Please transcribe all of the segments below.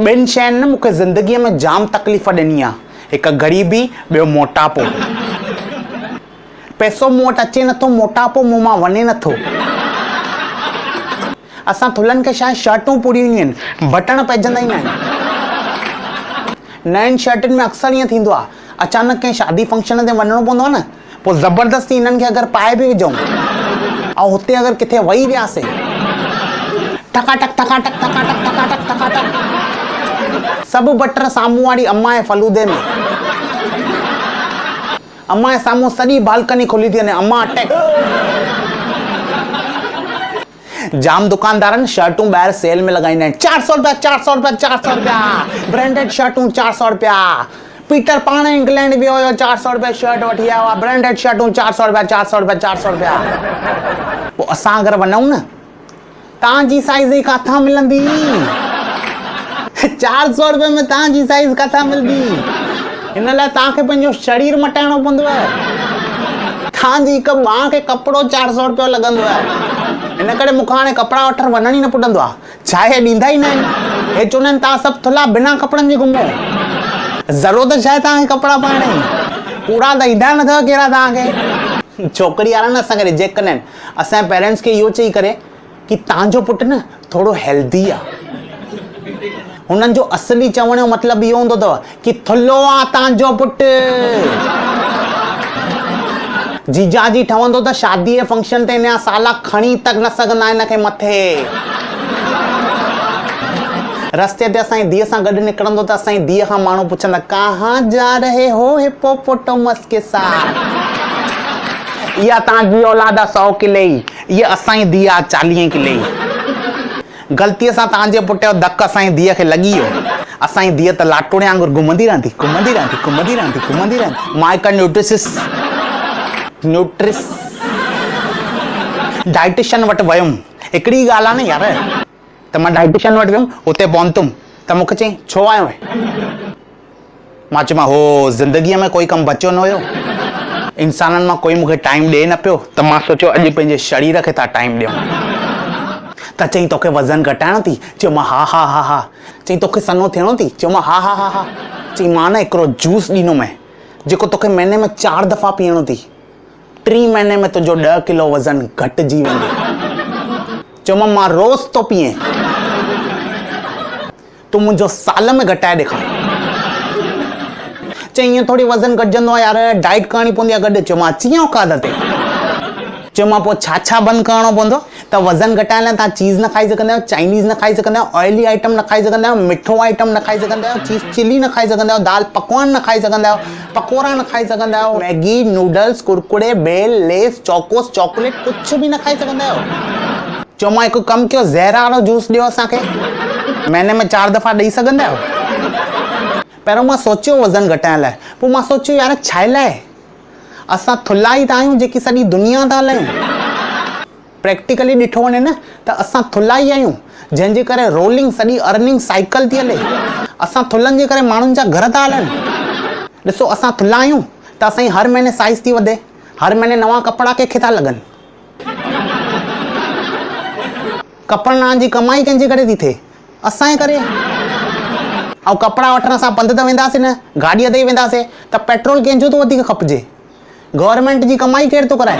ॿिनि शयुनि न मूंखे ज़िंदगीअ में जाम तकलीफ़ ॾिनी आहे। हिकु ग़रीबी, ॿियो मोटापो। पैसो मूं वटि अचे नथो, मोटापो मूं मां वञे नथो। असां थुल्हनि खे शायदि शर्टूं पूरी ईंदियूं आहिनि, बटण पइजंदा ई न आहिनि। नयनि शर्टुनि में अक्सर ईअं थींदो आहे, अचानक कंहिं शादी फंक्शन ते वञिणो पवंदो आहे न, पोइ ज़बरदस्ती इन्हनि खे अगरि पाए बि विझूं ऐं हुते अगरि किथे वेही वियासीं, टकाटक टकाटक टकाटक टकाटक टकाटक सभु बटर साम्हूं वारी अम्मा जे फलूदे में। अम्मा जे साम्हूं सॼी बालकनी खुली थी वञे, अम्मा अटैक। जाम दुकानदारनि शर्टूं ॿाहिरि सेल में लॻाईंदा आहिनि, 400 रुपया 400 रुपया 400 रुपया, ब्रांडेड शर्टूं 400 रुपया। पीटर पाण इंग्लैंड वियो हुयो, 400 रुपया शर्ट वठी आयो आहे, ब्रांडेड शर्टूं 400 रुपया 400 रुपया 400 रुपया। पोइ असां अगरि वञूं न, तव्हांजी साइज़ ई किथां मिलंदी? 400 रुपये में तव्हांजी साइज़ किथां मिलंदी? हिन लाइ तव्हांखे पंहिंजो शरीर मटाइणो पवंदो आहे। तव्हांजी हिकु ॿांह खे कपिड़ो 400 रुपयो लॻंदो आहे। हिन करे मूंखां हाणे कपिड़ा वठणु वञण ई न पुॼंदो आहे। छा हे ॾींदा ई न आहिनि। हे चवंदा आहिनि तव्हां सभु थुल्हा बिना कपिड़नि जे घुमो। ज़रूरत छा आहे तव्हांखे कपिड़ा पाइण जी? पूरा त ईंदा न अथव कहिड़ा तव्हांखे। छोकिरी वारा न असांखे रिजेक्ट कंदा आहिनि। असांजे पेरेंट्स खे इहो चई करे कि तव्हांजो पुटु न थोरो हेल्दी आहे। हुननि जो असली चवण जो मतिलबु इहो हूंदो अथव कि थुल्हो आहे तव्हांजो पुटु। जीजाजी ठहंदो त शादी जे फंक्शन ते हिन साला खणी तक न सघंदा हिनखे मथे। रस्ते ते असांजी धीअ सां गॾु निकिरंदो त असांजी धीअ खां माण्हू पुछंदा, कहाँ जा रहे हो हिप्पोपोटामस के साथ? इहा तव्हांजी औलाद 100 किले जी, इहा असांजी धीअ आहे 40 किले जी। ग़लतीअ सां तव्हांजे पुट जो धक असांजी धीअ खे लॻी वियो, असांजी धीअ त लाटोड़े वांगुरु घुमंदी रहंदी घुमंदी रहंदी घुमंदी रहंदी घुमंदी रहंदी। मां हिकु डाइटिशियन वटि वियुमि। हिकिड़ी ॻाल्हि आहे न यार, त मां डाइटिशियन वटि वियुमि, हुते पहुतुमि त मूंखे चई छो आयो आहे? मां चयोमांसि हो ज़िंदगीअ में कोई कमु बचियो न हुयो, इंसाननि मां कोई मूंखे टाइम ॾिए न पियो, त मां सोचियो अॼु पंहिंजे शरीर खे था टाइम ॾियूं। त चई तोखे वज़न घटाइणो थी? चयोमां हा हा हा हा। चई तोखे सनो थियणो थी? चयोमां हा हा हा हा। चई मां न हिकिड़ो जूस ॾींदोमांइ जेको तोखे महीने में 4 दफ़ा पीअणो थी, 3 महीने में तुंहिंजो 10 किलो वज़न घटिजी वेंदो। चयोमां मां रोज़ थो पीए, तूं मुंहिंजो साल में घटाए ॾेखार। चई ईअं थोरी वज़न घटिजंदो आहे यार, डाइट करणी पवंदी आहे गॾु। चयोमां अची वियो औकात ते। चयोमां पोइ छा छा बंदि करिणो पवंदो? त वज़न घटाइण लाइ तव्हां चीज़ न खाई सघंदा आहियो, चाइनीज़ न खाई सघंदा आहियो, ऑइली आइटम न खाई सघंदा आहियो, मिठो आइटम न खाई सघंदा आहियो, चीज़ चिली न खाई सघंदा आहियो, दाल पकवान न खाई सघंदा आहियो, पकोड़ा न खाई सघंदा आहियो, मैगी नूडल्स कुरकुरे बेल लेस चौकोस चॉकलेट कुझु बि न खाई सघंदा आहियो। चयोमां हिकु कमु कयो, ज़हर वारो जूस ॾियो असांखे, महीने में 4 दफ़ा ॾेई सघंदा आहियो। पहिरियों मां सोचियो वज़न घटाइण लाइ, पोइ मां सोचियो यार छा लाइ? असां थुल्हा ई त आहियूं जेकी सॼी दुनिया था हलायूं। प्रैक्टिकली ॾिठो वञे न त असां थुल्हा ई आहियूं, जंहिंजे करे रोलिंग सॼी अर्निंग साइकिल थी हले। असां थुल्हनि जे करे माण्हुनि जा घर था हलनि। ॾिसो असां थुल्हा आहियूं त असांजी हर महीने साइज़ थी वधे, हर महीने नवां कपिड़ा कंहिंखे था लॻनि। कपिड़नि जी कमाई कंहिंजे करे थी थिए? असांजे करे। ऐं कपिड़ा वठण सां पंधि त वेंदासीं न, गाॾीअ ते ई वेंदासीं त पेट्रोल कंहिंजो थो वधीक खपिजे? गवर्नमेंट जी कमाई केरु थो कराए?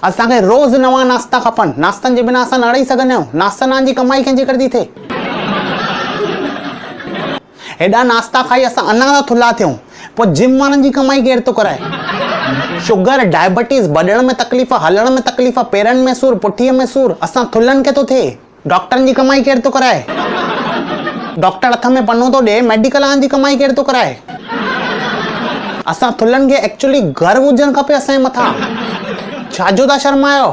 असांखे रोज़ नवां नाश्ता खपनि, नाश्तनि जे बिना असां न रही सघंदा आहियूं। नाश्तनि जी कमाई कंहिंजे करे थी थिए? हेॾा नाश्ता खाई असां अञा था थुल्हा थियूं, पोइ जिम वारनि जी कमाई केरु थो कराए? शुगर डायबिटीज़, भॼण में तकलीफ़, हलण में तकलीफ़, पेरनि में सूर, पुठीअ में सूर, असां थुल्हनि खे थो थिए। डॉक्टरनि जी कमाई केरु थो कराए? डॉक्टर हथ में पनो थो ॾिए, मेडिकल वारनि जी कमाई केरु थो कराए? असां थुल्हनि खे एक्चुअली गर्व हुजणु खपे असांजे मथां। छाजो था शर्मायो?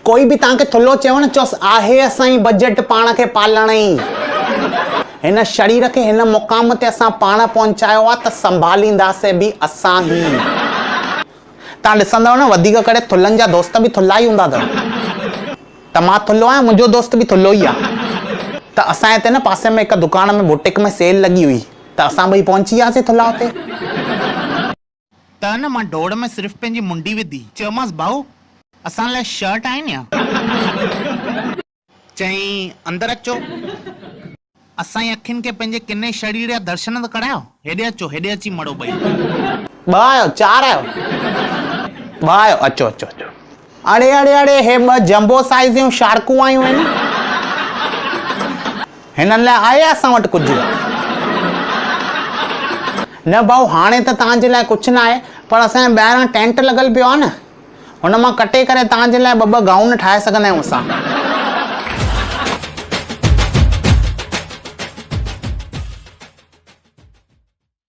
कोई बि तव्हांखे थुल्हो चवण चोसि आहे असांजी बजट पाण खे पालण ई। हिन शरीर खे हिन मुक़ाम ते असां पाण पहुचायो आहे त संभालींदासीं बि असां ई। तव्हां ॾिसंदव न वधीक करे थुल्हनि जा दोस्त बि थुल्हा ई हूंदा अथव। त मां थुल्हो आहियां, मुंहिंजो दोस्त बि थुल्हो ई आहे। त असांजे हिते न पासे में हिकु दुकान में बुटीक में सेल लॻी हुई, त असां ॿई पहुची वियासीं थुल्हा हुते। त न मां डोड़ में सिर्फ़ु पंहिंजी मुंडी विधी, चयोमांसि भाऊ असां लाइ शर्ट आहिनि या? चई अंदरि अचो। असांजी अखियुनि खे पंहिंजे किने शरीर जा दर्शन त करायो। हेॾे अचो, हेॾे अची मड़ो ॿई। ॿ आहियो, चार आहियो? ॿ आहियो, अचो अचो अचो। अड़े अड़े अड़े, हे ॿ जंबो साइज़ जूं शार्कूं आयूं आहिनि। हिननि लाइ आहे असां वटि कुझु? न भाऊ, हाणे त तव्हांजे लाइ कुझु न आहे, पर असांजे ॿाहिरां टेंट लॻल पियो आहे न, हुन मां कटे करे तव्हांजे लाइ ॿ गाउन ठाहे सघंदा आहियूं असां।